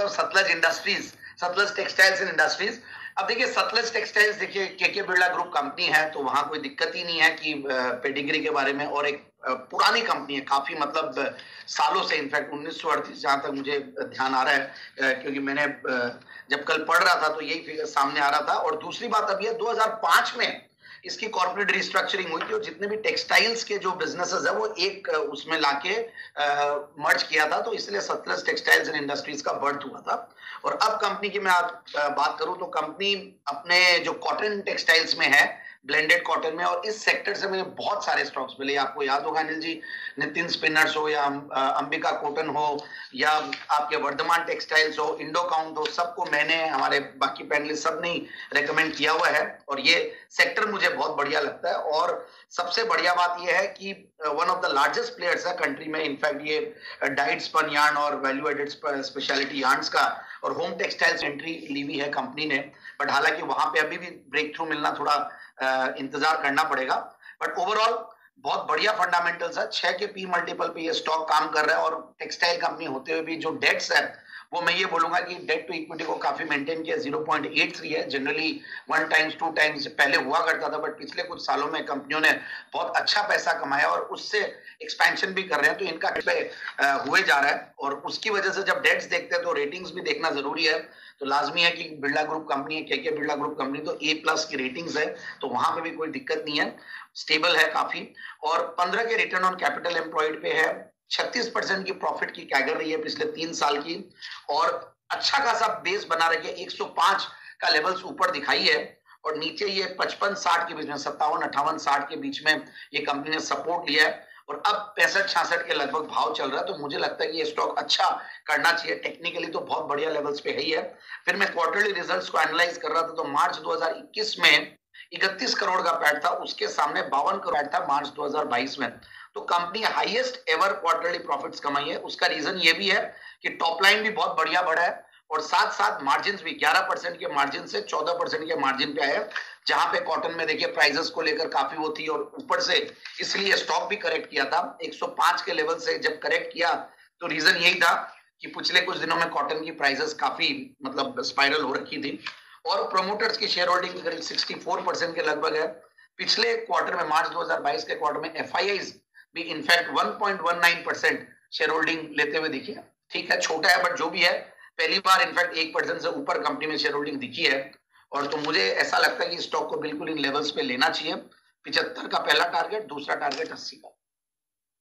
करता हूँ Sutlej industries, Sutlej textiles and industries. अब देखिए सतलज टेक्सटाइल्स, देखिए के बिरला ग्रुप कंपनी है, तो वहां कोई दिक्कत ही नहीं है कि पेडिग्री के बारे में, और एक पुरानी कंपनी है काफी, मतलब सालों से, इनफैक्ट 1938 जहां तक मुझे ध्यान आ रहा है, क्योंकि मैंने जब कल पढ़ रहा था तो यही फिगर सामने आ रहा था। और दूसरी बात अभी है 2005 में इसकी कॉर्पोरेट रिस्ट्रक्चरिंग हुई थी, और जितने भी टेक्सटाइल्स के जो बिजनेसेस है वो एक उसमें लाके मर्ज किया था, तो इसलिए सतलज टेक्सटाइल्स एंड इंडस्ट्रीज का बर्थ हुआ था। और अब कंपनी की मैं बात करूं तो कंपनी अपने जो कॉटन टेक्सटाइल्स में है, ब्लेंडेड कॉटन में, और इस सेक्टर से मुझे बहुत सारे स्टॉक्स मिले। आपको याद होगा अनिल जी, नितिन स्पिनर्स हो या अंबिका कॉटन हो या आपके वर्धमान टेक्सटाइल्स हो, इंडो काउंट हो, सबको मैंने, हमारे बाकी पैनलिस्ट सब ने रेकमेंड किया हुआ है, और ये सेक्टर मुझे बहुत बढ़िया लगता है। और सबसे बढ़िया बात यह है कि one of the largest players है कंट्री में, इनफैक्ट ये डाइड स्पन यार्न और वैल्यू एडेड स्पेशलिटी यार्न्स का और होम टेक्सटाइल्स एंट्री ली हुई है कंपनी ने। बट हालांकि वहां पे अभी भी ब्रेक थ्रू मिलना थोड़ा इंतजार करना पड़ेगा। बट ओवरऑल बहुत बढ़िया फंडामेंटल्स है, 6 के पी मल्टीपल पे ये स्टॉक काम कर रहा है, और टेक्सटाइल कंपनी होते हुए भी जो डेट्स है वो मैं ये बोलूंगा कि डेट टू इक्विटी को काफी मेंटेन किया, 0.83 है। जनरली 1 टाइम्स 2 टाइम्स पहले हुआ करता था, बट पिछले कुछ सालों में कंपनियों ने बहुत अच्छा पैसा कमाया और उससे एक्सपेंशन भी कर रहे हैं, तो इनका पे हुए जा रहा है। और उसकी वजह से जब डेट्स देखते हैं तो रेटिंग्स भी देखना जरूरी है। तो लाजमी है कि बिरला ग्रुप कंपनी है, के बिरला ग्रुप कंपनी, तो A+ की रेटिंग्स है, तो वहां पे भी कोई दिक्कत नहीं है, स्टेबल है काफी। और 15 के रिटर्न ऑन कैपिटल एम्प्लॉयड पे है, 36% की प्रॉफिट की कैगर रही है पिछले 3 साल की, और अच्छा खासा बेस बना रखी है, 105 का लेवल्स ऊपर दिखाई है, और नीचे ये 55-60 के बीच में, 57-58-60 के बीच में ये कंपनी ने सपोर्ट लिया है, और अब 65-66 के लगभग भाव चल रहा है। तो मुझे लगता है कि ये स्टॉक अच्छा करना चाहिए, टेक्निकली तो बहुत बढ़िया लेवल्स पे है ही है। फिर मैं क्वार्टरली रिजल्ट्स को एनालाइज कर रहा था, तो मार्च 2021 में 31 करोड़ का पैट था, उसके सामने 52 करोड़ था मार्च 2022 में। तो company highest ever quarterly profits कमाई है। उसका रीजन ये भी है कि टॉप लाइन भी बहुत बढ़िया बढ़ा है, और साथ साथ मार्जिन भी 11% के मार्जिन से 14% के मार्जिन पे आए, जहां पे कॉटन में देखिए प्राइसेस को लेकर काफी वो थी, और ऊपर से इसलिए स्टॉक भी करेक्ट किया था 105 के लेवल से। जब करेक्ट किया तो रीजन यही था कि पिछले कुछ दिनों में कॉटन की प्राइसेस काफी मतलब स्पाइरल हो रखी थी, और प्रोमोटर्स की शेयर होल्डिंग करीब 64% के लगभग है। पिछले क्वार्टर में, मार्च 2022 के क्वार्टर में, एफआईआईज भी इनफैक्ट 1.19% शेयर होल्डिंग लेते हुए दिखे। ठीक है, छोटा है, बट जो भी है, पहली बार इनफैक्ट 1% से ऊपर कंपनी में शेयर होल्डिंग दिखी है। और तो मुझे ऐसा लगता है कि स्टॉक को बिल्कुल इन लेवल्स पे लेना चाहिए। 75 का पहला टारगेट, दूसरा टारगेट 80 का।